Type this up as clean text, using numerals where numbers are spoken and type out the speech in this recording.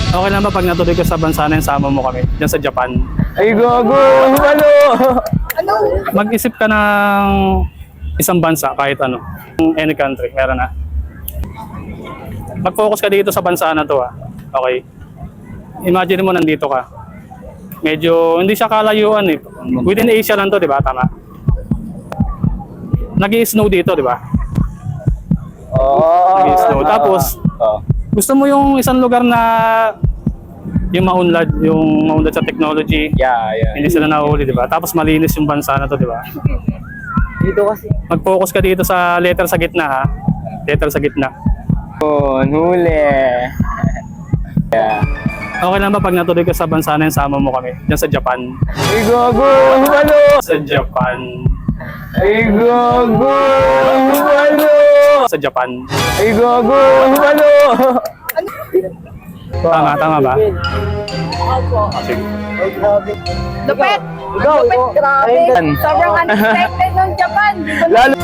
Okay lang ba pag natuloy ka sa bansa na yung sama mo kami, dyan sa Japan? Ay, gago! Ano? Mag-isip ka ng isang bansa, kahit ano. Any country, meron na. Mag-focus ka dito sa bansa na to, ah. Okay. Imagine mo nandito ka. Medyo, hindi siya kalayuan eh. Within Asia lang to, di ba? Tama. Nag-i-snow dito, di ba? Nag-i-snow. Tapos, gusto mo yung isang lugar na yung maunlad sa technology. Yeah. Hindi sila nahuli, di ba? Tapos malinis yung bansa na to, di ba? Dito kasi. Mag-focus ka dito sa letter sa gitna, ha? Letter sa gitna. Oh, huli. Yeah. Okay lang ba pag natuloy ka sa bansa na yung sama mo kami, dyan sa Japan? Ay, gago! Sa Japan. Ay, gago! Sa Japan. Ay, gago! Tama ba? Opo. Sige. Lupit! Ikaw, Lupit, grabe. ayun. Sobrang unexpected ng Japan. Lalo